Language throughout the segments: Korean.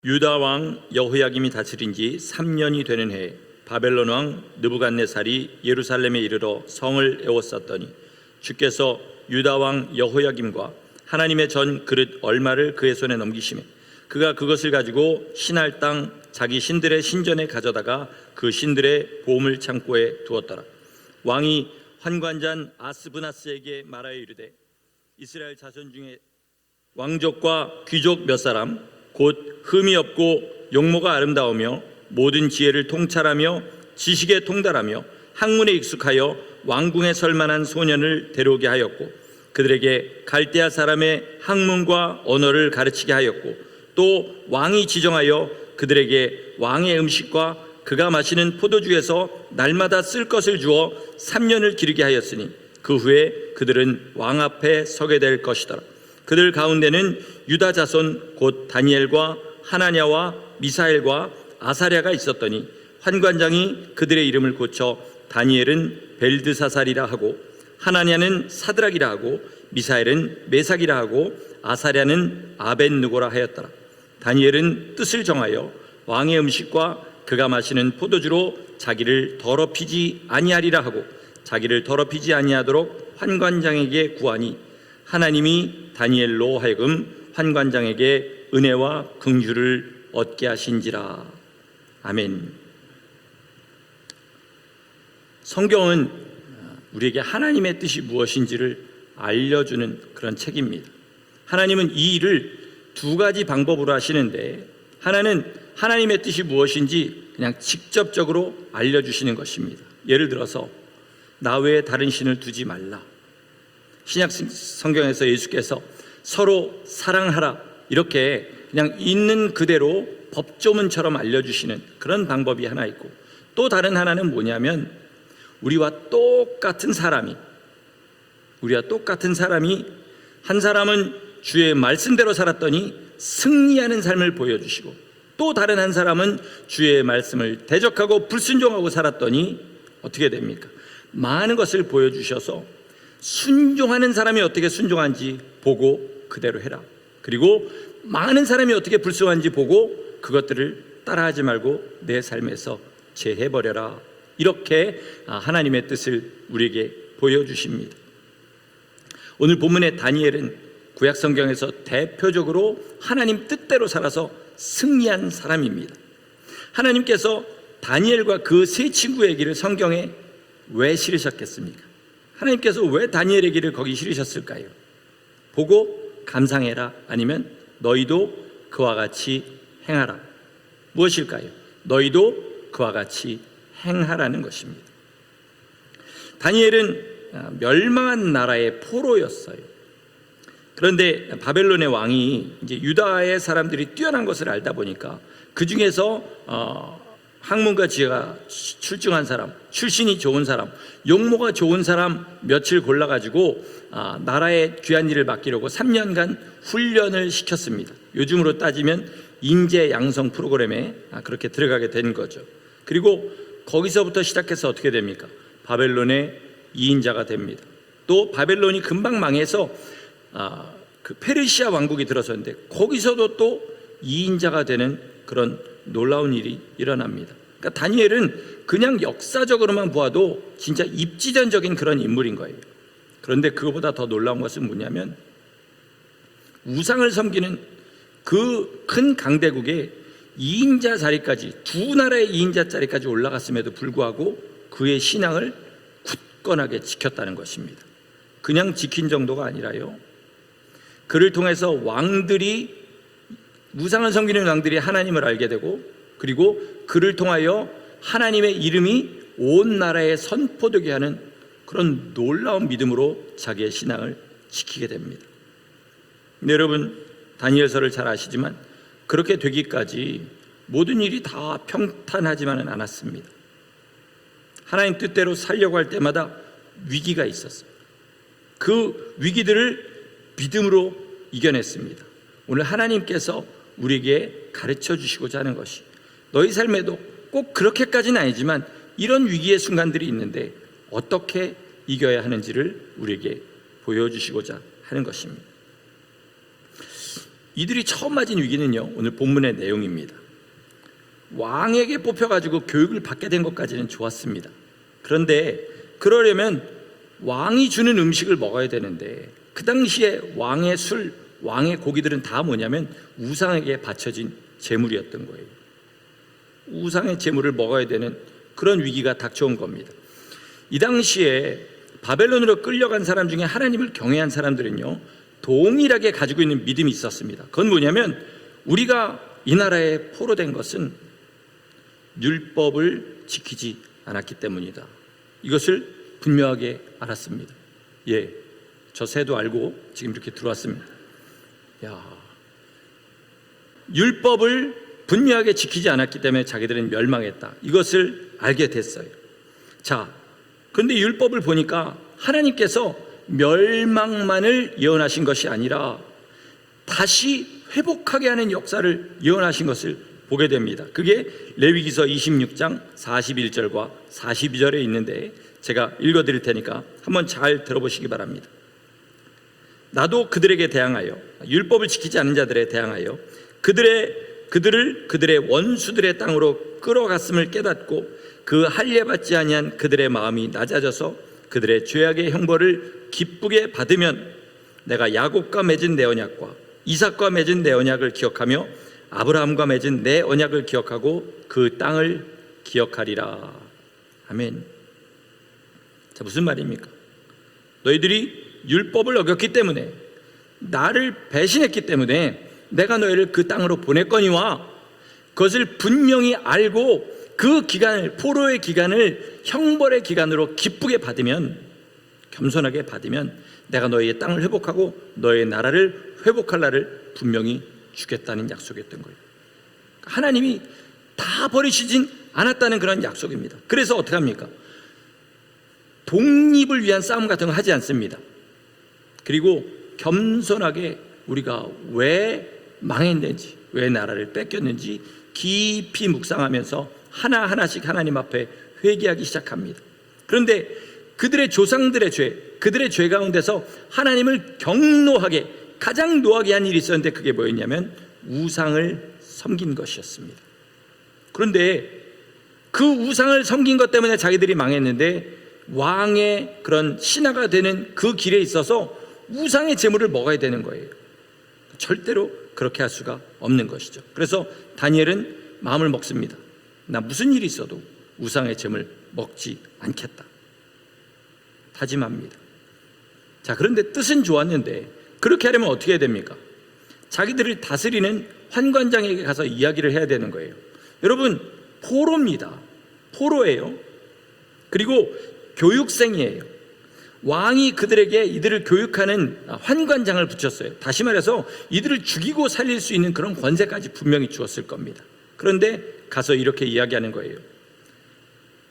유다 왕 여호야김이 다스린 지 3년이 되는 해에 바벨론 왕 느부갓네살이 예루살렘에 이르러 성을 에워쌌더니 주께서 유다 왕 여호야김과 하나님의 전 그릇 얼마를 그의 손에 넘기시매 그가 그것을 가지고 신할 땅 자기 신들의 신전에 가져다가 그 신들의 보물 창고에 두었더라. 왕이 환관잔 아스브나스에게 말하여 이르되 이스라엘 자손 중에 왕족과 귀족 몇 사람 곧 흠이 없고 용모가 아름다우며 모든 지혜를 통찰하며 지식에 통달하며 학문에 익숙하여 왕궁에 설 만한 소년을 데려오게 하였고 그들에게 갈대아 사람의 학문과 언어를 가르치게 하였고 또 왕이 지정하여 그들에게 왕의 음식과 그가 마시는 포도주에서 날마다 쓸 것을 주어 3년을 기르게 하였으니 그 후에 그들은 왕 앞에 서게 될 것이더라. 그들 가운데는 유다 자손 곧 다니엘과 하나냐와 미사엘과 아사랴가 있었더니 환관장이 그들의 이름을 고쳐 다니엘은 벨드사살이라 하고 하나냐는 사드락이라 하고 미사엘은 메삭이라 하고 아사랴는 아벤느고라 하였더라. 다니엘은 뜻을 정하여 왕의 음식과 그가 마시는 포도주로 자기를 더럽히지 아니하리라 하고 자기를 더럽히지 아니하도록 환관장에게 구하니 하나님이 다니엘로 하여금 환관장에게 은혜와 긍휼을 얻게 하신지라. 아멘. 성경은 우리에게 하나님의 뜻이 무엇인지를 알려주는 그런 책입니다. 하나님은 이 일을 두 가지 방법으로 하시는데 하나는 하나님의 뜻이 무엇인지 그냥 직접적으로 알려주시는 것입니다. 예를 들어서 나 외에 다른 신을 두지 말라. 신약 성경에서 예수께서 서로 사랑하라 이렇게 그냥 있는 그대로 법조문처럼 알려주시는 그런 방법이 하나 있고 또 다른 하나는 뭐냐면 우리와 똑같은 사람이 한 사람은 주의 말씀대로 살았더니 승리하는 삶을 보여주시고 또 다른 한 사람은 주의 말씀을 대적하고 불순종하고 살았더니 어떻게 됩니까? 많은 것을 보여주셔서 순종하는 사람이 어떻게 순종한지 보고 그대로 해라. 그리고 많은 사람이 어떻게 불순한지 보고 그것들을 따라하지 말고 내 삶에서 제해버려라. 이렇게 하나님의 뜻을 우리에게 보여주십니다. 오늘 본문의 다니엘은 구약 성경에서 대표적으로 하나님 뜻대로 살아서 승리한 사람입니다. 하나님께서 다니엘과 그 세 친구 얘기를 성경에 왜 실으셨겠습니까? 하나님께서 왜 다니엘 얘기를 거기 실으셨을까요? 보고 감상해라 아니면 너희도 그와 같이 행하라. 무엇일까요? 너희도 그와 같이 행하라는 것입니다. 다니엘은 멸망한 나라의 포로였어요. 그런데 바벨론의 왕이 이제 유다의 사람들이 뛰어난 것을 알다 보니까 그 중에서 학문과 지혜가 출중한 사람, 출신이 좋은 사람, 용모가 좋은 사람 며칠 골라가지고 나라의 귀한 일을 맡기려고 3년간 훈련을 시켰습니다. 요즘으로 따지면 인재 양성 프로그램에 그렇게 들어가게 된 거죠. 그리고 거기서부터 시작해서 어떻게 됩니까? 바벨론의 2인자가 됩니다. 또 바벨론이 금방 망해서 그 페르시아 왕국이 들어섰는데 거기서도 또 2인자가 되는 그런 놀라운 일이 일어납니다. 그러니까 다니엘은 그냥 역사적으로만 보아도 진짜 입지전적인 그런 인물인 거예요. 그런데 그거보다 더 놀라운 것은 뭐냐면 우상을 섬기는 그 큰 강대국에 2인자 자리까지 두 나라의 2인자 자리까지 올라갔음에도 불구하고 그의 신앙을 굳건하게 지켰다는 것입니다. 그냥 지킨 정도가 아니라요, 그를 통해서 우상을 섬기는 왕들이 하나님을 알게 되고 그리고 그를 통하여 하나님의 이름이 온 나라에 선포되게 하는 그런 놀라운 믿음으로 자기의 신앙을 지키게 됩니다. 근데 여러분 다니엘서를 잘 아시지만 그렇게 되기까지 모든 일이 다 평탄하지만은 않았습니다. 하나님 뜻대로 살려고 할 때마다 위기가 있었어요. 그 위기들을 믿음으로 이겨냈습니다. 오늘 하나님께서 우리에게 가르쳐 주시고자 하는 것이 너희 삶에도 꼭 그렇게까지는 아니지만 이런 위기의 순간들이 있는데 어떻게 이겨야 하는지를 우리에게 보여주시고자 하는 것입니다. 이들이 처음 맞은 위기는요, 오늘 본문의 내용입니다. 왕에게 뽑혀가지고 교육을 받게 된 것까지는 좋았습니다. 그런데 그러려면 왕이 주는 음식을 먹어야 되는데, 그 당시에 왕의 술, 왕의 고기들은 다 뭐냐면 우상에게 바쳐진 제물이었던 거예요. 우상의 제물을 먹어야 되는 그런 위기가 닥쳐온 겁니다. 이 당시에 바벨론으로 끌려간 사람 중에 하나님을 경외한 사람들은요, 동일하게 가지고 있는 믿음이 있었습니다. 그건 뭐냐면, 우리가 이 나라에 포로된 것은 율법을 지키지 않았기 때문이다. 이것을 분명하게 알았습니다. 예, 저 새도 알고 지금 이렇게 들어왔습니다. 율법을 분명하게 지키지 않았기 때문에 자기들은 멸망했다. 이것을 알게 됐어요. 자, 그런데 율법을 보니까 하나님께서 멸망만을 예언하신 것이 아니라 다시 회복하게 하는 역사를 예언하신 것을 보게 됩니다. 그게 레위기서 26장 41절과 42절에 있는데, 제가 읽어드릴 테니까 한번 잘 들어보시기 바랍니다. 나도 그들에게 대항하여, 율법을 지키지 않는 자들에 대항하여 그들을 그들의 원수들의 땅으로 끌어갔음을 깨닫고 그 할례받지 아니한 그들의 마음이 낮아져서 그들의 죄악의 형벌을 기쁘게 받으면 내가 야곱과 맺은 내 언약과 이삭과 맺은 내 언약을 기억하며 아브라함과 맺은 내 언약을 기억하고 그 땅을 기억하리라. 아멘. 자, 무슨 말입니까? 너희들이 율법을 어겼기 때문에, 나를 배신했기 때문에 내가 너희를 그 땅으로 보냈거니와, 그것을 분명히 알고 그 기간을, 포로의 기간을 형벌의 기간으로 기쁘게 받으면, 겸손하게 받으면 내가 너희의 땅을 회복하고 너희의 나라를 회복할 날을 분명히 주겠다는 약속이었던 거예요. 하나님이 다 버리시진 않았다는 그런 약속입니다. 그래서 어떻게 합니까? 독립을 위한 싸움 같은 거 하지 않습니다. 그리고 겸손하게 우리가 왜 망했는지, 왜 나라를 뺏겼는지 깊이 묵상하면서 하나하나씩 하나님 앞에 회개하기 시작합니다. 그런데 그들의 조상들의 죄, 그들의 죄 가운데서 하나님을 경노하게, 가장 노하게 한 일이 있었는데, 그게 뭐였냐면 우상을 섬긴 것이었습니다. 그런데 그 우상을 섬긴 것 때문에 자기들이 망했는데, 왕의 그런 신하가 되는 그 길에 있어서 우상의 제물을 먹어야 되는 거예요. 절대로 그렇게 할 수가 없는 것이죠. 그래서 다니엘은 마음을 먹습니다. 나 무슨 일이 있어도 우상의 제물 먹지 않겠다, 다짐합니다. 자, 그런데 뜻은 좋았는데 그렇게 하려면 어떻게 해야 됩니까? 자기들을 다스리는 환관장에게 가서 이야기를 해야 되는 거예요. 여러분, 포로입니다. 포로예요. 그리고 교육생이에요. 왕이 그들에게 이들을 교육하는 환관장을 붙였어요. 다시 말해서 이들을 죽이고 살릴 수 있는 그런 권세까지 분명히 주었을 겁니다. 그런데 가서 이렇게 이야기하는 거예요.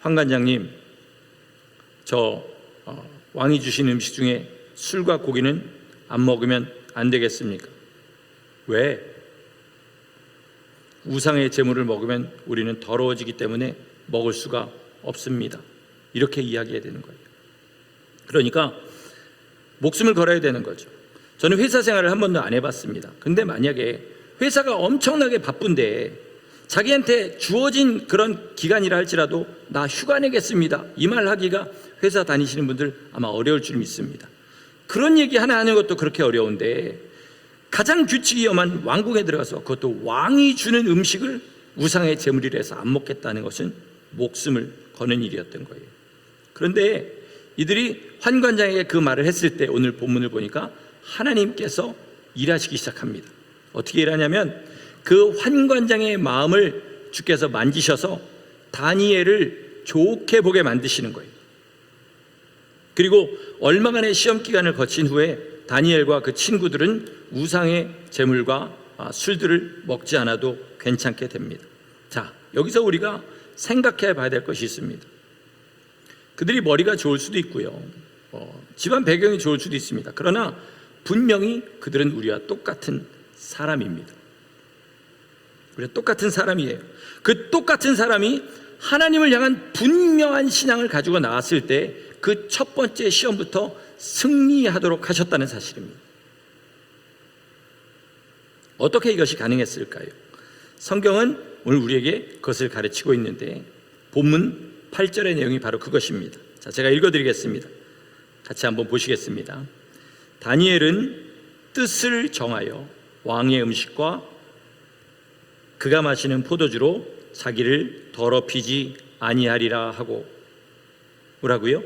환관장님, 저 왕이 주신 음식 중에 술과 고기는 안 먹으면 안 되겠습니까? 왜? 우상의 제물을 먹으면 우리는 더러워지기 때문에 먹을 수가 없습니다. 이렇게 이야기해야 되는 거예요. 그러니까 목숨을 걸어야 되는 거죠. 저는 회사 생활을 한 번도 안 해봤습니다. 근데 만약에 회사가 엄청나게 바쁜데 자기한테 주어진 그런 기간이라 할지라도 나 휴가 내겠습니다, 이 말 하기가 회사 다니시는 분들 아마 어려울 줄 믿습니다. 그런 얘기 하나 하는 것도 그렇게 어려운데, 가장 규칙이 엄한 왕궁에 들어가서 그것도 왕이 주는 음식을 우상의 제물이라 해서 안 먹겠다는 것은 목숨을 거는 일이었던 거예요. 그런데 이들이 환관장에게 그 말을 했을 때 오늘 본문을 보니까 하나님께서 일하시기 시작합니다. 어떻게 일하냐면 그 환관장의 마음을 주께서 만지셔서 다니엘을 좋게 보게 만드시는 거예요. 그리고 얼마간의 시험 기간을 거친 후에 다니엘과 그 친구들은 우상의 제물과 술들을 먹지 않아도 괜찮게 됩니다. 자, 여기서 우리가 생각해 봐야 될 것이 있습니다. 그들이 머리가 좋을 수도 있고요, 집안 배경이 좋을 수도 있습니다. 그러나 분명히 그들은 우리와 똑같은 사람입니다. 우리가 똑같은 사람이에요. 그 똑같은 사람이 하나님을 향한 분명한 신앙을 가지고 나왔을 때 그 첫 번째 시험부터 승리하도록 하셨다는 사실입니다. 어떻게 이것이 가능했을까요? 성경은 오늘 우리에게 그것을 가르치고 있는데 본문 8절의 내용이 바로 그것입니다. 자, 제가 읽어드리겠습니다. 같이 한번 보시겠습니다. 다니엘은 뜻을 정하여 왕의 음식과 그가 마시는 포도주로 자기를 더럽히지 아니하리라 하고, 뭐라고요?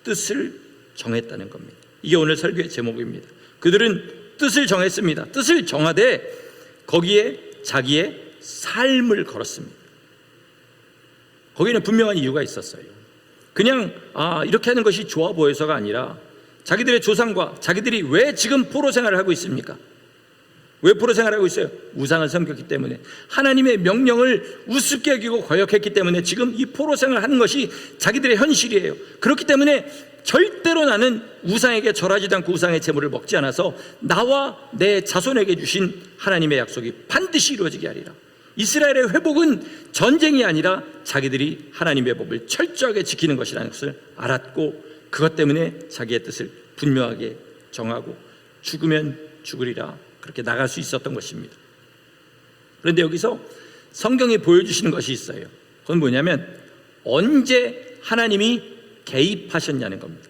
뜻을 정했다는 겁니다. 이게 오늘 설교의 제목입니다. 그들은 뜻을 정했습니다. 뜻을 정하되 거기에 자기의 삶을 걸었습니다. 거기는 분명한 이유가 있었어요. 그냥 이렇게 하는 것이 좋아 보여서가 아니라 자기들의 조상과 자기들이 왜 지금 포로 생활을 하고 있습니까? 왜 포로 생활을 하고 있어요? 우상을 섬겼기 때문에, 하나님의 명령을 우습게 여기고 거역했기 때문에 지금 이 포로 생활을 하는 것이 자기들의 현실이에요. 그렇기 때문에 절대로 나는 우상에게 절하지도 않고 우상의 제물을 먹지 않아서 나와 내 자손에게 주신 하나님의 약속이 반드시 이루어지게 하리라. 이스라엘의 회복은 전쟁이 아니라 자기들이 하나님의 법을 철저하게 지키는 것이라는 것을 알았고, 그것 때문에 자기의 뜻을 분명하게 정하고 죽으면 죽으리라 그렇게 나갈 수 있었던 것입니다. 그런데 여기서 성경이 보여주시는 것이 있어요. 그건 뭐냐면 언제 하나님이 개입하셨냐는 겁니다.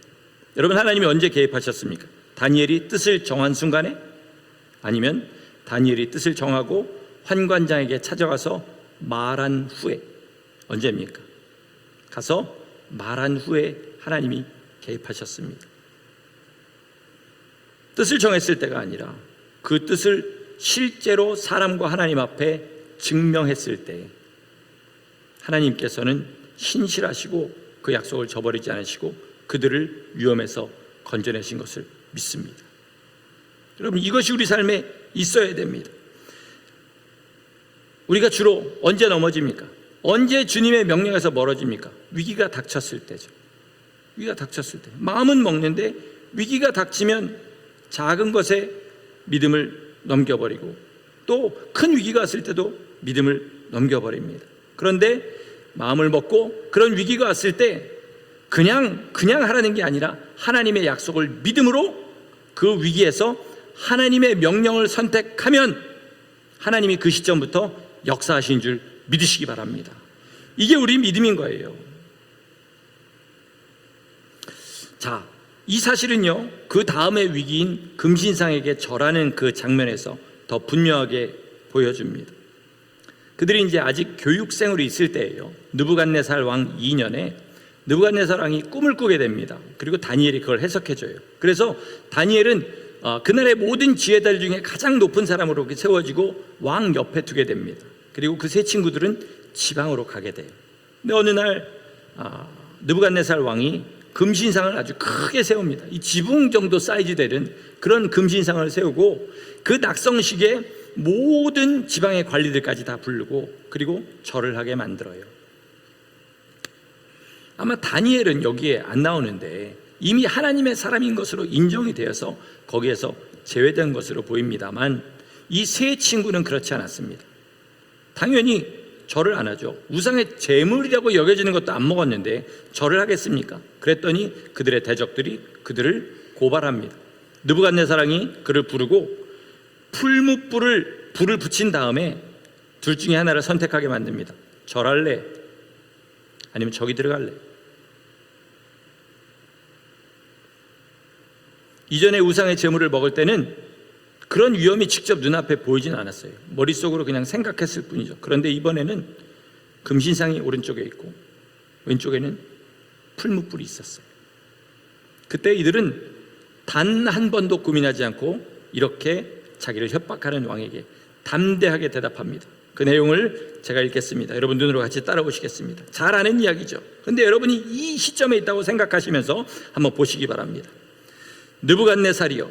여러분, 하나님이 언제 개입하셨습니까? 다니엘이 뜻을 정한 순간에? 아니면 다니엘이 뜻을 정하고 환관장에게 찾아가서 말한 후에? 언제입니까? 가서 말한 후에 하나님이 개입하셨습니다. 뜻을 정했을 때가 아니라 그 뜻을 실제로 사람과 하나님 앞에 증명했을 때 하나님께서는 신실하시고 그 약속을 저버리지 않으시고 그들을 위험에서 건져내신 것을 믿습니다. 여러분, 이것이 우리 삶에 있어야 됩니다. 우리가 주로 언제 넘어집니까? 언제 주님의 명령에서 멀어집니까? 위기가 닥쳤을 때죠. 위기가 닥쳤을 때. 마음은 먹는데 위기가 닥치면 작은 것에 믿음을 넘겨버리고 또 큰 위기가 왔을 때도 믿음을 넘겨버립니다. 그런데 마음을 먹고 그런 위기가 왔을 때 그냥 하라는 게 아니라 하나님의 약속을 믿음으로 그 위기에서 하나님의 명령을 선택하면 하나님이 그 시점부터 역사하신 줄 믿으시기 바랍니다. 이게 우리 믿음인 거예요. 자, 이 사실은요, 그 다음의 위기인 금신상에게 절하는 그 장면에서 더 분명하게 보여줍니다. 그들이 이제 아직 교육생으로 있을 때예요. 느부갓네살 왕 2년에 느부갓네살 왕이 꿈을 꾸게 됩니다. 그리고 다니엘이 그걸 해석해줘요. 그래서 다니엘은 그날의 모든 지혜들 중에 가장 높은 사람으로 세워지고 왕 옆에 두게 됩니다. 그리고 그 세 친구들은 지방으로 가게 돼요. 근데 어느 날 느부갓네살 왕이 금신상을 아주 크게 세웁니다. 이 지붕 정도 사이즈 되는 그런 금신상을 세우고 그 낙성식에 모든 지방의 관리들까지 다 부르고 그리고 절을 하게 만들어요. 아마 다니엘은 여기에 안 나오는데 이미 하나님의 사람인 것으로 인정이 되어서 거기에서 제외된 것으로 보입니다만 이 세 친구는 그렇지 않았습니다. 당연히 절을 안 하죠. 우상의 제물이라고 여겨지는 것도 안 먹었는데 절을 하겠습니까? 그랬더니 그들의 대적들이 그들을 고발합니다. 느부갓네살 왕이 그를 부르고 풀무불을 불을 붙인 다음에 둘 중에 하나를 선택하게 만듭니다. 절할래? 아니면 저기 들어갈래? 이전에 우상의 제물을 먹을 때는 그런 위험이 직접 눈앞에 보이진 않았어요. 머릿속으로 그냥 생각했을 뿐이죠. 그런데 이번에는 금신상이 오른쪽에 있고 왼쪽에는 풀무불이 있었어요. 그때 이들은 단 한 번도 고민하지 않고 이렇게 자기를 협박하는 왕에게 담대하게 대답합니다. 그 내용을 제가 읽겠습니다. 여러분 눈으로 같이 따라 보시겠습니다. 잘 아는 이야기죠. 그런데 여러분이 이 시점에 있다고 생각하시면서 한번 보시기 바랍니다. 느부갓네살이여,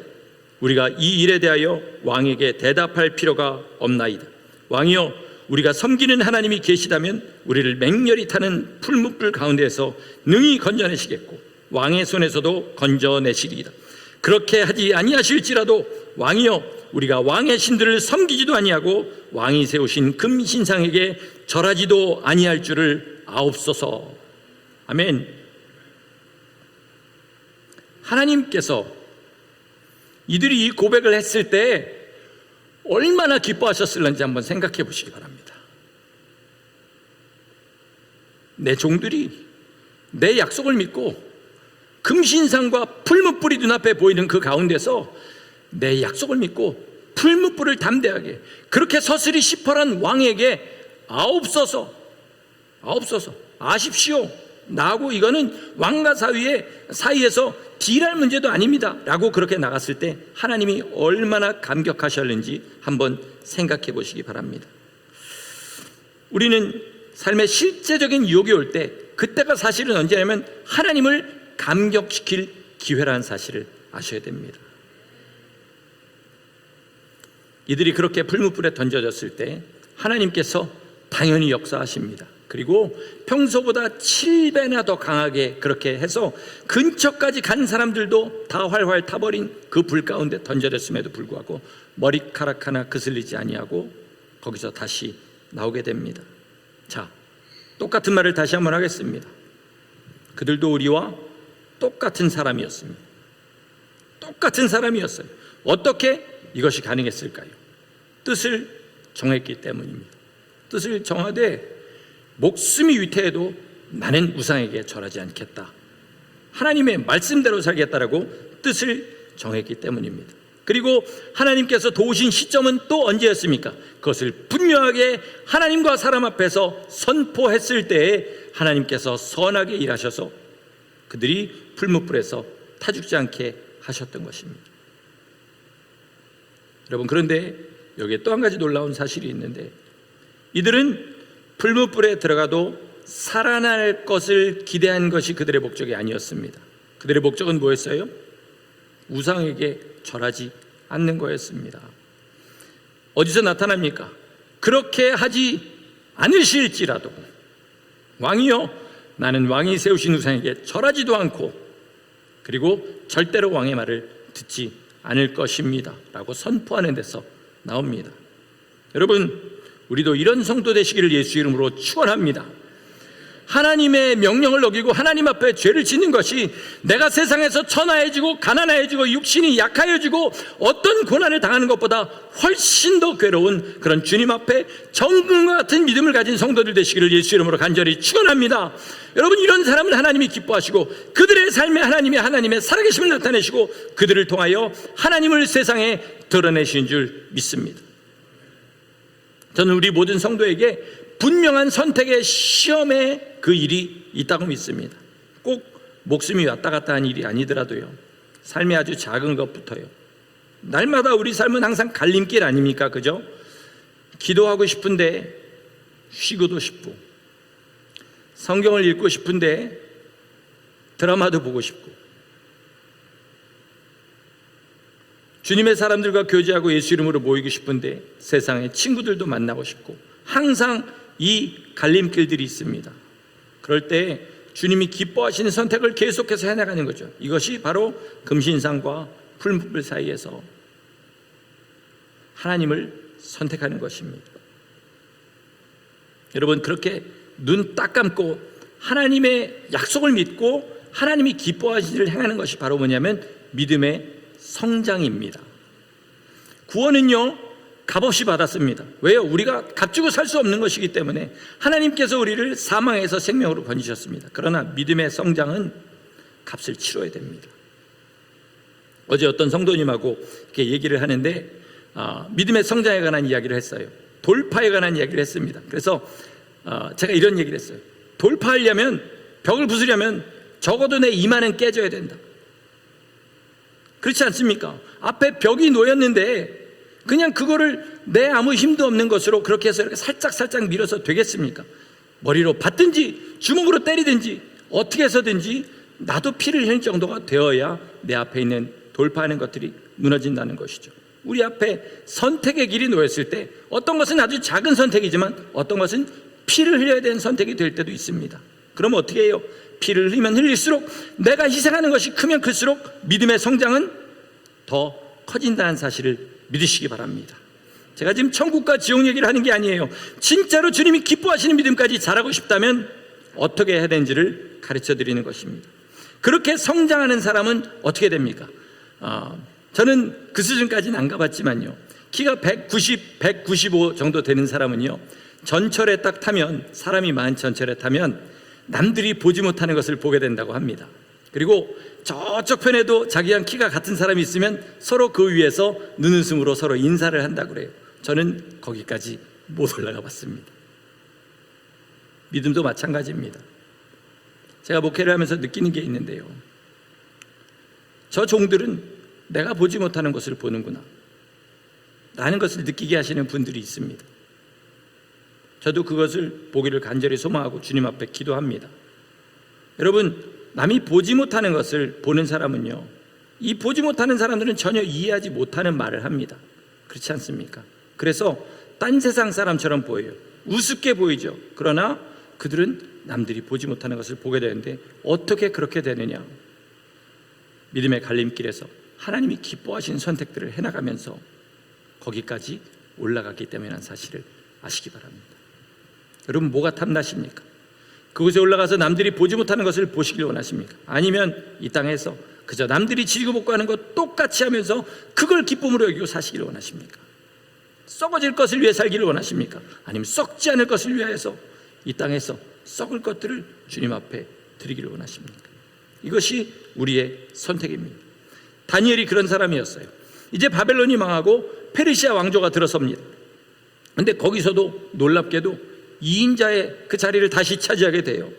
우리가 이 일에 대하여 왕에게 대답할 필요가 없나이다. 왕이여, 우리가 섬기는 하나님이 계시다면 우리를 맹렬히 타는 풀무불 가운데에서 능히 건져내시겠고 왕의 손에서도 건져내시리이다. 그렇게 하지 아니하실지라도 왕이여, 우리가 왕의 신들을 섬기지도 아니하고 왕이 세우신 금신상에게 절하지도 아니할 줄을 아옵소서. 아멘. 하나님께서 이들이 이 고백을 했을 때 얼마나 기뻐하셨을런지 한번 생각해 보시기 바랍니다. 내 종들이 내 약속을 믿고 금신상과 풀무불이 눈앞에 보이는 그 가운데서 내 약속을 믿고 풀무불을 담대하게 그렇게 서슬이 시퍼런 왕에게 아옵소서 아십시오 나하고 이거는 왕과 사이에서 딜할 문제도 아닙니다 라고 그렇게 나갔을 때 하나님이 얼마나 감격하셨는지 한번 생각해 보시기 바랍니다. 우리는 삶의 실제적인 유혹이 올 때 그때가 사실은 언제냐면 하나님을 감격시킬 기회라는 사실을 아셔야 됩니다. 이들이 그렇게 풀무불에 던져졌을 때 하나님께서 당연히 역사하십니다. 그리고 평소보다 7배나 더 강하게 그렇게 해서 근처까지 간 사람들도 다 활활 타버린 그 불 가운데 던져졌음에도 불구하고 머리카락 하나 그슬리지 아니하고 거기서 다시 나오게 됩니다. 자, 똑같은 말을 다시 한번 하겠습니다. 그들도 우리와 똑같은 사람이었습니다. 똑같은 사람이었어요. 어떻게 이것이 가능했을까요? 뜻을 정했기 때문입니다. 뜻을 정하되 목숨이 위태해도 나는 우상에게 절하지 않겠다. 하나님의 말씀대로 살겠다라고 뜻을 정했기 때문입니다. 그리고 하나님께서 도우신 시점은 또 언제였습니까? 그것을 분명하게 하나님과 사람 앞에서 선포했을 때에 하나님께서 선하게 일하셔서 그들이 풀무불에서 타 죽지 않게 하셨던 것입니다. 여러분, 그런데 여기에 또 한 가지 놀라운 사실이 있는데 이들은 풀무불에 들어가도 살아날 것을 기대한 것이 그들의 목적이 아니었습니다. 그들의 목적은 뭐였어요? 우상에게 절하지 않는 거였습니다. 어디서 나타납니까? 그렇게 하지 않으실지라도 왕이요 나는 왕이 세우신 우상에게 절하지도 않고 그리고 절대로 왕의 말을 듣지 않을 것입니다 라고 선포하는 데서 나옵니다. 여러분, 우리도 이런 성도 되시기를 예수 이름으로 축원합니다. 하나님의 명령을 어기고 하나님 앞에 죄를 짓는 것이 내가 세상에서 천하해지고 가난해지고 육신이 약하여지고 어떤 고난을 당하는 것보다 훨씬 더 괴로운 그런 주님 앞에 정금과 같은 믿음을 가진 성도들 되시기를 예수 이름으로 간절히 축원합니다. 여러분, 이런 사람을 하나님이 기뻐하시고 그들의 삶에 하나님의 살아계심을 나타내시고 그들을 통하여 하나님을 세상에 드러내신 줄 믿습니다. 저는 우리 모든 성도에게 분명한 선택의 시험에 그 일이 있다고 믿습니다. 꼭 목숨이 왔다 갔다 한 일이 아니더라도요, 삶이 아주 작은 것부터요, 날마다 우리 삶은 항상 갈림길 아닙니까? 그죠? 기도하고 싶은데 쉬고도 싶고, 성경을 읽고 싶은데 드라마도 보고 싶고, 주님의 사람들과 교제하고 예수 이름으로 모이고 싶은데 세상에 친구들도 만나고 싶고, 항상 이 갈림길들이 있습니다. 그럴 때 주님이 기뻐하시는 선택을 계속해서 해나가는 거죠. 이것이 바로 금신상과 풀무불 사이에서 하나님을 선택하는 것입니다. 여러분, 그렇게 눈 딱 감고 하나님의 약속을 믿고 하나님이 기뻐하시는 일을 행하는 것이 바로 뭐냐면 믿음의 성장입니다. 구원은요, 값없이 받았습니다. 왜요? 우리가 값주고 살 수 없는 것이기 때문에 하나님께서 우리를 사망에서 생명으로 건지셨습니다. 그러나 믿음의 성장은 값을 치러야 됩니다. 어제 어떤 성도님하고 이렇게 얘기를 하는데 믿음의 성장에 관한 이야기를 했어요. 돌파에 관한 이야기를 했습니다. 그래서 제가 이런 얘기를 했어요. 돌파하려면, 벽을 부수려면 적어도 내 이마는 깨져야 된다. 그렇지 않습니까? 앞에 벽이 놓였는데 그냥 그거를 내 아무 힘도 없는 것으로 그렇게 해서 이렇게 살짝 밀어서 되겠습니까? 머리로 받든지 주먹으로 때리든지 어떻게 해서든지 나도 피를 흘릴 정도가 되어야 내 앞에 있는 돌파하는 것들이 무너진다는 것이죠. 우리 앞에 선택의 길이 놓였을 때 어떤 것은 아주 작은 선택이지만 어떤 것은 피를 흘려야 되는 선택이 될 때도 있습니다. 그럼 어떻게 해요? 피를 흘리면 흘릴수록, 내가 희생하는 것이 크면 클수록 믿음의 성장은 더 커진다는 사실을 믿으시기 바랍니다. 제가 지금 천국과 지옥 얘기를 하는 게 아니에요. 진짜로 주님이 기뻐하시는 믿음까지 잘하고 싶다면 어떻게 해야 되는지를 가르쳐 드리는 것입니다. 그렇게 성장하는 사람은 어떻게 됩니까? 저는 그 수준까지는 안 가봤지만요, 키가 190, 195 정도 되는 사람은요, 전철에 딱 타면, 사람이 많은 전철에 타면 남들이 보지 못하는 것을 보게 된다고 합니다. 그리고 저쪽 편에도 자기랑 키가 같은 사람이 있으면 서로 그 위에서 눈웃음으로 서로 인사를 한다고 그래요. 저는 거기까지 못 올라가 봤습니다. 믿음도 마찬가지입니다. 제가 목회를 하면서 느끼는 게 있는데요, 저 종들은 내가 보지 못하는 것을 보는구나 라는 것을 느끼게 하시는 분들이 있습니다. 저도 그것을 보기를 간절히 소망하고 주님 앞에 기도합니다. 여러분, 남이 보지 못하는 것을 보는 사람은요, 이 보지 못하는 사람들은 전혀 이해하지 못하는 말을 합니다. 그렇지 않습니까? 그래서 딴 세상 사람처럼 보여요. 우습게 보이죠. 그러나 그들은 남들이 보지 못하는 것을 보게 되는데, 어떻게 그렇게 되느냐? 믿음의 갈림길에서 하나님이 기뻐하시는 선택들을 해나가면서 거기까지 올라갔기 때문이라는 사실을 아시기 바랍니다. 여러분, 뭐가 탐나십니까? 그곳에 올라가서 남들이 보지 못하는 것을 보시길 원하십니까? 아니면 이 땅에서 그저 남들이 지지고 볶고 하는 것 똑같이 하면서 그걸 기쁨으로 여기고 사시기를 원하십니까? 썩어질 것을 위해 살기를 원하십니까? 아니면 썩지 않을 것을 위하여서 이 땅에서 썩을 것들을 주님 앞에 드리기를 원하십니까? 이것이 우리의 선택입니다. 다니엘이 그런 사람이었어요. 이제 바벨론이 망하고 페르시아 왕조가 들어섭니다. 근데 거기서도 놀랍게도 2인자의 그 자리를 다시 차지하게 돼요.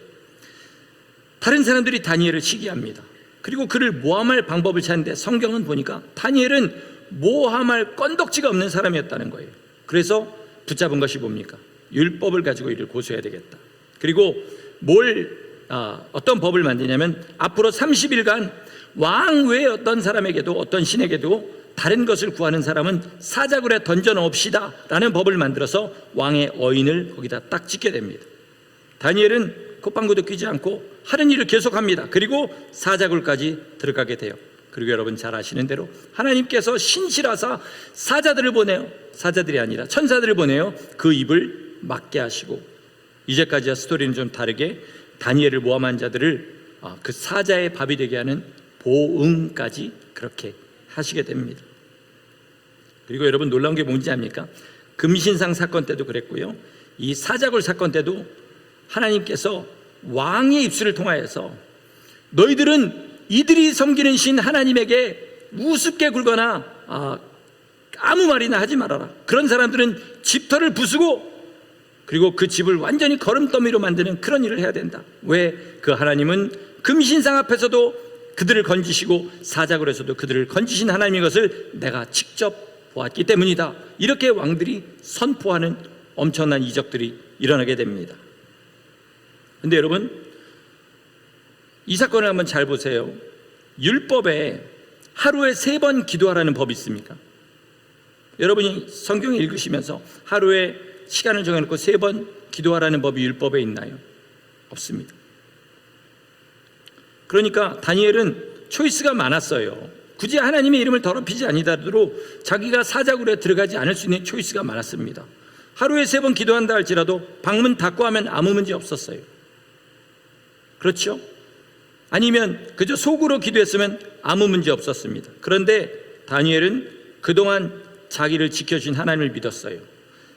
다른 사람들이 다니엘을 시기합니다. 그리고 그를 모함할 방법을 찾는데 성경은 보니까 다니엘은 모함할 건덕지가 없는 사람이었다는 거예요. 그래서 붙잡은 것이 뭡니까? 율법을 가지고 이를 고소해야 되겠다. 그리고 어떤 법을 만드냐면, 앞으로 30일간 왕 외에 어떤 사람에게도, 어떤 신에게도 다른 것을 구하는 사람은 사자굴에 던져 넣읍시다 라는 법을 만들어서 왕의 어인을 거기다 딱 찍게 됩니다. 다니엘은 콧방구도 끼지 않고 하는 일을 계속합니다. 그리고 사자굴까지 들어가게 돼요. 그리고 여러분 잘 아시는 대로 하나님께서 신실하사 사자들을 보내요. 사자들이 아니라 천사들을 보내요. 그 입을 막게 하시고, 이제까지와 스토리는 좀 다르게 다니엘을 모함한 자들을 그 사자의 밥이 되게 하는 보응까지 그렇게 하시게 됩니다. 그리고 여러분, 놀라운 게 뭔지 압니까? 금신상 사건 때도 그랬고요, 이 사자굴 사건 때도 하나님께서 왕의 입술을 통하여서 너희들은 이들이 섬기는 신 하나님에게 우습게 굴거나 아무 말이나 하지 말아라. 그런 사람들은 집터를 부수고 그리고 그 집을 완전히 거름더미로 만드는 그런 일을 해야 된다. 왜? 그 하나님은 금신상 앞에서도 그들을 건지시고 사자굴에서도 그들을 건지신 하나님의 것을 내가 직접 보았기 때문이다. 이렇게 왕들이 선포하는 엄청난 이적들이 일어나게 됩니다. 근데 여러분, 이 사건을 한번 잘 보세요. 율법에 하루에 3번 기도하라는 법이 있습니까? 여러분이 성경을 읽으시면서 하루에 시간을 정해놓고 3번 기도하라는 법이 율법에 있나요? 없습니다. 그러니까 다니엘은 초이스가 많았어요. 굳이 하나님의 이름을 더럽히지 아니더라도 자기가 사자굴에 들어가지 않을 수 있는 초이스가 많았습니다. 하루에 3번 기도한다 할지라도 방문 닫고 하면 아무 문제 없었어요. 그렇죠? 아니면 그저 속으로 기도했으면 아무 문제 없었습니다. 그런데 다니엘은 그동안 자기를 지켜주신 하나님을 믿었어요.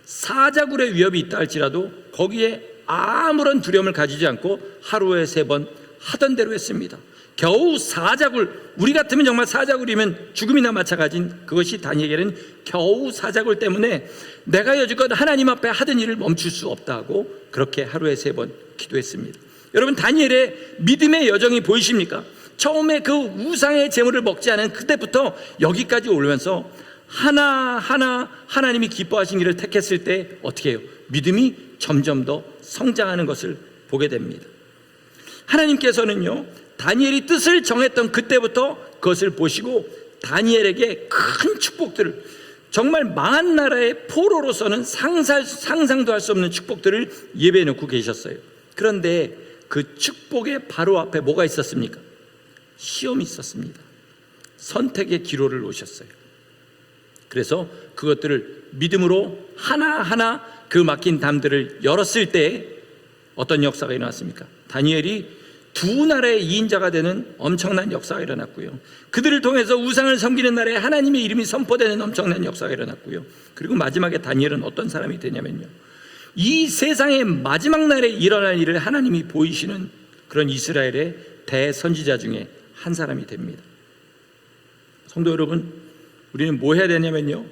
사자굴의 위협이 있다 할지라도 거기에 아무런 두려움을 가지지 않고 하루에 3번 하던 대로 했습니다. 겨우 사자굴, 우리 같으면 정말 사자굴이면 죽음이나 마찬가지인 그것이 다니엘에게는 겨우 사자굴 때문에 내가 여지껏 하나님 앞에 하던 일을 멈출 수 없다고 그렇게 하루에 3번 기도했습니다. 여러분, 다니엘의 믿음의 여정이 보이십니까? 처음에 그 우상의 재물을 먹지 않은 그때부터 여기까지 오르면서 하나하나 하나님이 기뻐하신 일을 택했을 때 어떻게 해요? 믿음이 점점 더 성장하는 것을 보게 됩니다. 하나님께서는요, 다니엘이 뜻을 정했던 그때부터 그것을 보시고 다니엘에게 큰 축복들을, 정말 망한 나라의 포로로서는 상상도 할 수 없는 축복들을 예배해 놓고 계셨어요. 그런데 그 축복의 바로 앞에 뭐가 있었습니까? 시험이 있었습니다. 선택의 기로를 놓으셨어요. 그래서 그것들을 믿음으로 하나하나 그 막힌 담들을 열었을 때 어떤 역사가 일어났습니까? 다니엘이 두 나라의 2인자가 되는 엄청난 역사가 일어났고요. 그들을 통해서 우상을 섬기는 나라에 하나님의 이름이 선포되는 엄청난 역사가 일어났고요. 그리고 마지막에 다니엘은 어떤 사람이 되냐면요, 이 세상의 마지막 날에 일어날 일을 하나님이 보이시는 그런 이스라엘의 대선지자 중에 한 사람이 됩니다. 성도 여러분, 우리는 뭐 해야 되냐면요,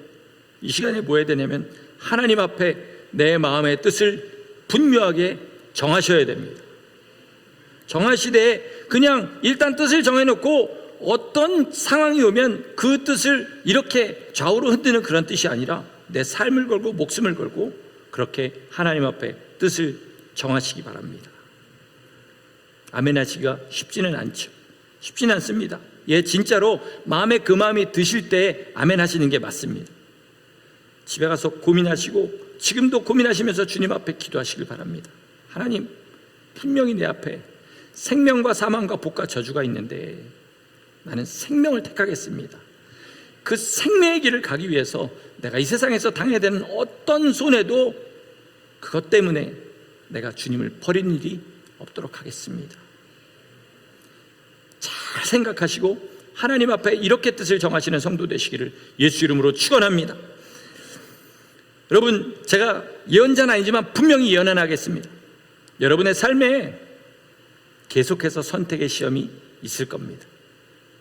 이 시간에 뭐 해야 되냐면 하나님 앞에 내 마음의 뜻을 분명하게 정하셔야 됩니다. 정하시되 그냥 일단 뜻을 정해놓고 어떤 상황이 오면 그 뜻을 이렇게 좌우로 흔드는 그런 뜻이 아니라 내 삶을 걸고 목숨을 걸고 그렇게 하나님 앞에 뜻을 정하시기 바랍니다. 아멘 하시기가 쉽지는 않죠. 쉽지는 않습니다. 예, 진짜로 마음에 그 마음이 드실 때 아멘 하시는 게 맞습니다. 집에 가서 고민하시고 지금도 고민하시면서 주님 앞에 기도하시길 바랍니다. 하나님, 분명히 내 앞에 생명과 사망과 복과 저주가 있는데 나는 생명을 택하겠습니다. 그 생명의 길을 가기 위해서 내가 이 세상에서 당해야 되는 어떤 손해도 그것 때문에 내가 주님을 버리는 일이 없도록 하겠습니다. 잘 생각하시고 하나님 앞에 이렇게 뜻을 정하시는 성도 되시기를 예수 이름으로 축원합니다. 여러분, 제가 예언자는 아니지만 분명히 예언은 하겠습니다. 여러분의 삶에 계속해서 선택의 시험이 있을 겁니다.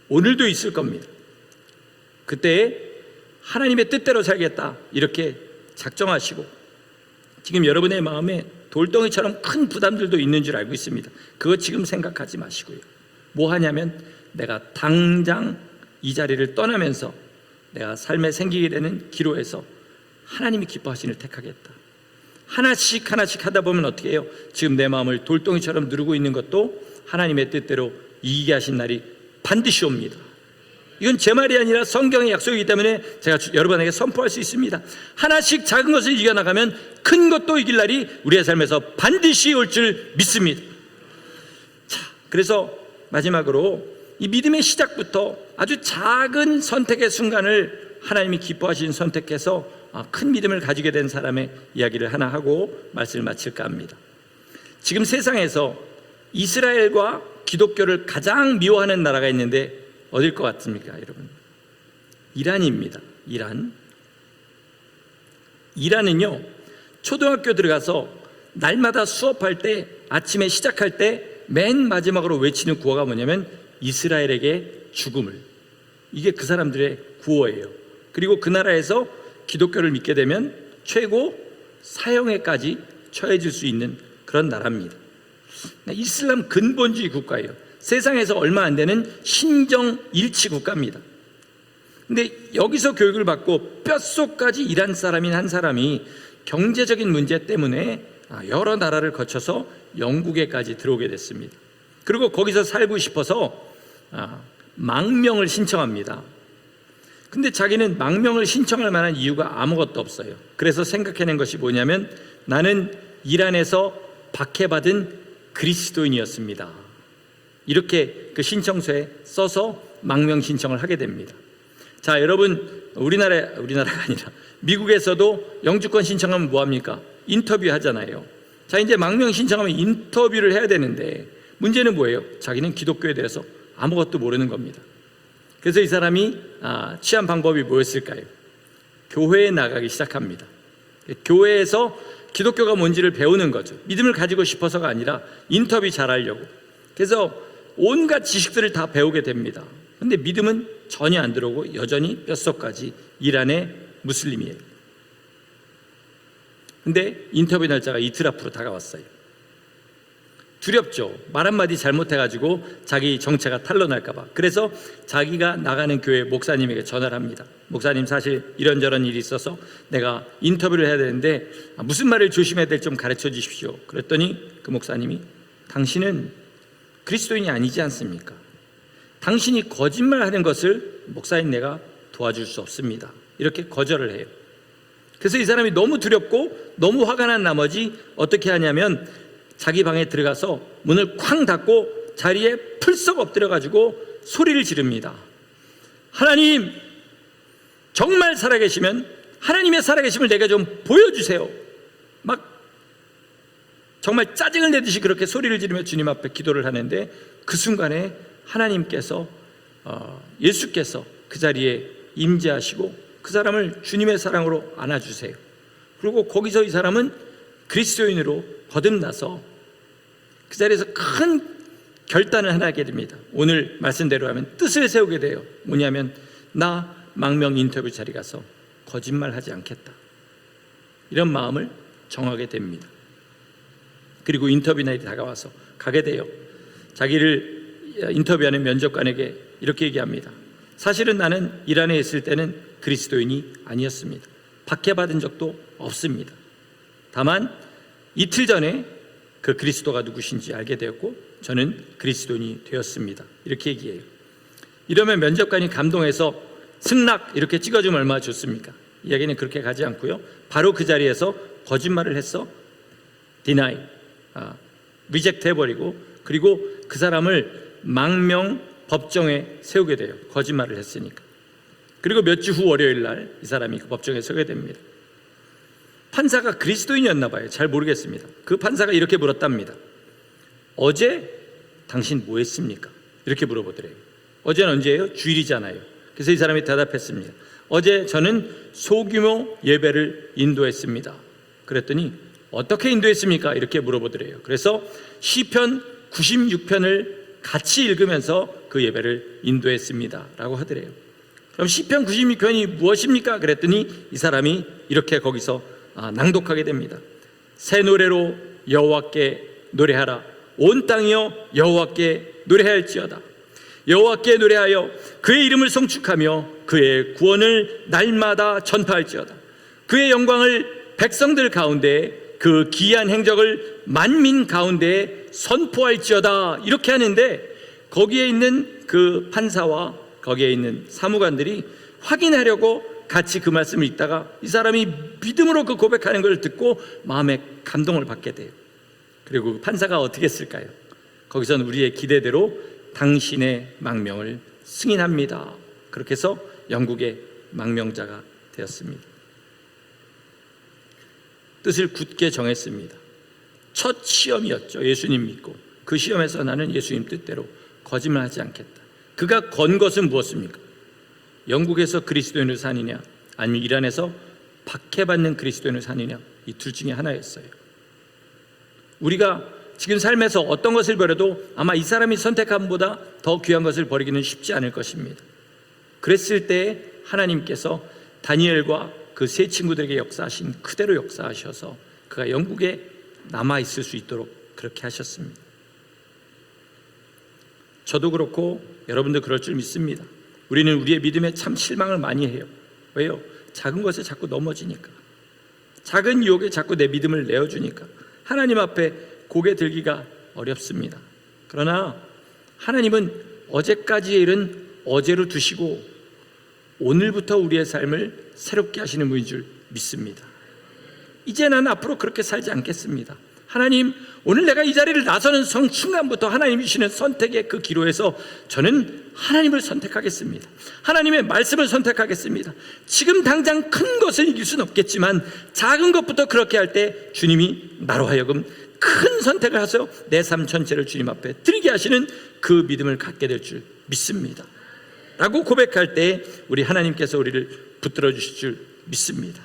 오늘도 있을 겁니다. 그때 하나님의 뜻대로 살겠다 이렇게 작정하시고, 지금 여러분의 마음에 돌덩이처럼 큰 부담들도 있는 줄 알고 있습니다. 그거 지금 생각하지 마시고요. 뭐 하냐면 내가 당장 이 자리를 떠나면서 내가 삶에 생기게 되는 기로에서 하나님이 기뻐하시는 일 택하겠다. 하나씩 하나씩 하다 보면 어떻게 해요? 지금 내 마음을 돌덩이처럼 누르고 있는 것도 하나님의 뜻대로 이기게 하신 날이 반드시 옵니다. 이건 제 말이 아니라 성경의 약속이기 때문에 제가 여러분에게 선포할 수 있습니다. 하나씩 작은 것을 이겨나가면 큰 것도 이길 날이 우리의 삶에서 반드시 올 줄 믿습니다. 자, 그래서 마지막으로 이 믿음의 시작부터 아주 작은 선택의 순간을 하나님이 기뻐하신 선택해서 큰 믿음을 가지게 된 사람의 이야기를 하나 하고 말씀을 마칠까 합니다. 지금 세상에서 이스라엘과 기독교를 가장 미워하는 나라가 있는데 어딜 것 같습니까, 여러분? 이란입니다. 이란은요, 초등학교 들어가서 날마다 수업할 때, 아침에 시작할 때 맨 마지막으로 외치는 구호가 뭐냐면 이스라엘에게 죽음을. 이게 그 사람들의 구호예요. 그리고 그 나라에서 기독교를 믿게 되면 최고 사형에까지 처해질 수 있는 그런 나라입니다. 이슬람 근본주의 국가예요. 세상에서 얼마 안 되는 신정 일치 국가입니다. 근데 여기서 교육을 받고 뼛속까지 이란 사람인 한 사람이 경제적인 문제 때문에 여러 나라를 거쳐서 영국에까지 들어오게 됐습니다. 그리고 거기서 살고 싶어서 망명을 신청합니다. 근데 자기는 망명을 신청할 만한 이유가 아무것도 없어요. 그래서 생각해낸 것이 뭐냐면 나는 이란에서 박해받은 그리스도인이었습니다. 이렇게 그 신청서에 써서 망명 신청을 하게 됩니다. 자, 여러분, 우리나라가 아니라 미국에서도 영주권 신청하면 뭐합니까? 인터뷰 하잖아요. 자, 이제 망명 신청하면 인터뷰를 해야 되는데 문제는 뭐예요? 자기는 기독교에 대해서 아무것도 모르는 겁니다. 그래서 이 사람이 취한 방법이 뭐였을까요? 교회에 나가기 시작합니다. 교회에서 기독교가 뭔지를 배우는 거죠. 믿음을 가지고 싶어서가 아니라 인터뷰 잘하려고. 그래서 온갖 지식들을 다 배우게 됩니다. 근데 믿음은 전혀 안 들어오고 여전히 뼛속까지 이란의 무슬림이에요. 근데 인터뷰 날짜가 이틀 앞으로 다가왔어요. 두렵죠. 말 한마디 잘못해가지고 자기 정체가 탄로날까봐. 그래서 자기가 나가는 교회 목사님에게 전화를 합니다. 목사님, 사실 이런저런 일이 있어서 내가 인터뷰를 해야 되는데 무슨 말을 조심해야 될지 좀 가르쳐 주십시오. 그랬더니 그 목사님이 당신은 그리스도인이 아니지 않습니까? 당신이 거짓말하는 것을 목사인 내가 도와줄 수 없습니다. 이렇게 거절을 해요. 그래서 이 사람이 너무 두렵고 너무 화가 난 나머지 어떻게 하냐면 자기 방에 들어가서 문을 쾅 닫고 자리에 풀썩 엎드려가지고 소리를 지릅니다. 하나님, 정말 살아계시면 하나님의 살아계심을 내게 좀 보여주세요. 막 정말 짜증을 내듯이 그렇게 소리를 지르며 주님 앞에 기도를 하는데 그 순간에 하나님께서 예수께서 그 자리에 임재하시고 그 사람을 주님의 사랑으로 안아주세요. 그리고 거기서 이 사람은 그리스도인으로 거듭나서 그 자리에서 큰 결단을 하나 하게 됩니다. 오늘 말씀대로 하면 뜻을 세우게 돼요. 뭐냐면 나 망명 인터뷰 자리 가서 거짓말하지 않겠다, 이런 마음을 정하게 됩니다. 그리고 인터뷰 날이 다가와서 가게 돼요. 자기를 인터뷰하는 면접관에게 이렇게 얘기합니다. 사실은 나는 이란에 있을 때는 그리스도인이 아니었습니다. 박해받은 적도 없습니다. 다만 이틀 전에 그 그리스도가 누구신지 알게 되었고 저는 그리스도인이 되었습니다. 이렇게 얘기해요. 이러면 면접관이 감동해서 승낙 이렇게 찍어주면 얼마나 좋습니까? 이야기는 그렇게 가지 않고요, 바로 그 자리에서 거짓말을 해서 deny, 리젝트 해버리고, 그리고 그 사람을 망명 법정에 세우게 돼요. 거짓말을 했으니까. 그리고 몇 주 후 월요일 날 이 사람이 그 법정에 서게 됩니다. 판사가 그리스도인이었나 봐요. 잘 모르겠습니다. 그 판사가 이렇게 물었답니다. 어제 당신 뭐 했습니까? 이렇게 물어보더래요. 어제는 언제예요? 주일이잖아요. 그래서 이 사람이 대답했습니다. 어제 저는 소규모 예배를 인도했습니다. 그랬더니 어떻게 인도했습니까? 이렇게 물어보더래요. 그래서 시편 96편을 같이 읽으면서 그 예배를 인도했습니다 라고 하더래요. 그럼 시편 96편이 무엇입니까? 그랬더니 이 사람이 이렇게 거기서 낭독하게 됩니다. 새 노래로 여호와께 노래하라. 온 땅이여 여호와께 노래할지어다. 여호와께 노래하여 그의 이름을 송축하며 그의 구원을 날마다 전파할지어다. 그의 영광을 백성들 가운데, 그 기이한 행적을 만민 가운데 선포할지어다. 이렇게 하는데 거기에 있는 그 판사와 거기에 있는 사무관들이 확인하려고 같이 그 말씀을 읽다가 이 사람이 믿음으로 그 고백하는 걸 듣고 마음에 감동을 받게 돼요. 그리고 그 판사가 어떻게 했을까요? 거기서는 우리의 기대대로 당신의 망명을 승인합니다. 그렇게 해서 영국의 망명자가 되었습니다. 뜻을 굳게 정했습니다. 첫 시험이었죠. 예수님 믿고 그 시험에서 나는 예수님 뜻대로 거짓말하지 않겠다. 그가 건 것은 무엇입니까? 영국에서 그리스도인으로 사느냐, 아니면 이란에서 박해받는 그리스도인으로 사느냐, 이 둘 중에 하나였어요. 우리가 지금 삶에서 어떤 것을 버려도 아마 이 사람이 선택함보다 더 귀한 것을 버리기는 쉽지 않을 것입니다. 그랬을 때 하나님께서 다니엘과 그 세 친구들에게 역사하신 그대로 역사하셔서 그가 영국에 남아있을 수 있도록 그렇게 하셨습니다. 저도 그렇고 여러분도 그럴 줄 믿습니다. 우리는 우리의 믿음에 참 실망을 많이 해요. 왜요? 작은 것에 자꾸 넘어지니까, 작은 유혹에 자꾸 내 믿음을 내어주니까 하나님 앞에 고개 들기가 어렵습니다. 그러나 하나님은 어제까지의 일은 어제로 두시고 오늘부터 우리의 삶을 새롭게 하시는 분인 줄 믿습니다. 이제 난 앞으로 그렇게 살지 않겠습니다. 하나님, 오늘 내가 이 자리를 나서는 순간부터 하나님이 주시는 선택의 그 기로에서 저는 하나님을 선택하겠습니다. 하나님의 말씀을 선택하겠습니다. 지금 당장 큰 것을 이길 수는 없겠지만 작은 것부터 그렇게 할 때 주님이 나로 하여금 큰 선택을 하셔서 내 삶 전체를 주님 앞에 드리게 하시는 그 믿음을 갖게 될 줄 믿습니다 라고 고백할 때 우리 하나님께서 우리를 붙들어 주실 줄 믿습니다.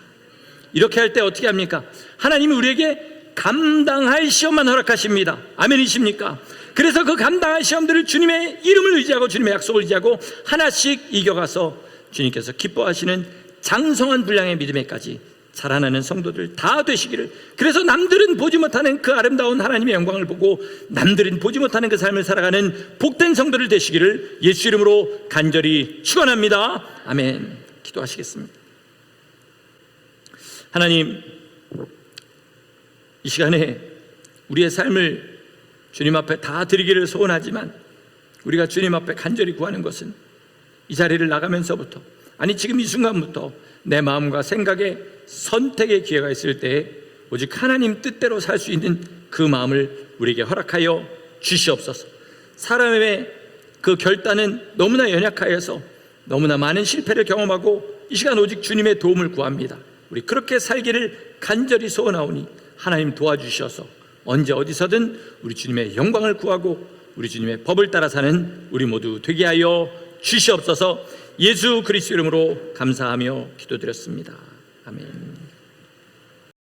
이렇게 할 때 어떻게 합니까? 하나님이 우리에게 감당할 시험만 허락하십니다. 아멘이십니까? 그래서 그 감당할 시험들을 주님의 이름을 의지하고 주님의 약속을 의지하고 하나씩 이겨가서 주님께서 기뻐하시는 장성한 분량의 믿음에까지 자라나는 성도들 다 되시기를, 그래서 남들은 보지 못하는 그 아름다운 하나님의 영광을 보고 남들은 보지 못하는 그 삶을 살아가는 복된 성도들 되시기를 예수 이름으로 간절히 축원합니다. 아멘. 기도하시겠습니다. 하나님, 이 시간에 우리의 삶을 주님 앞에 다 드리기를 소원하지만 우리가 주님 앞에 간절히 구하는 것은 이 자리를 나가면서부터, 아니 지금 이 순간부터 내 마음과 생각에 선택의 기회가 있을 때에 오직 하나님 뜻대로 살 수 있는 그 마음을 우리에게 허락하여 주시옵소서. 사람의 그 결단은 너무나 연약하여서 너무나 많은 실패를 경험하고 이 시간 오직 주님의 도움을 구합니다. 우리 그렇게 살기를 간절히 소원하오니 하나님 도와주셔서 언제 어디서든 우리 주님의 영광을 구하고 우리 주님의 법을 따라 사는 우리 모두 되게 하여 주시옵소서. 예수 그리스도 이름으로 감사하며 기도드렸습니다. 아멘.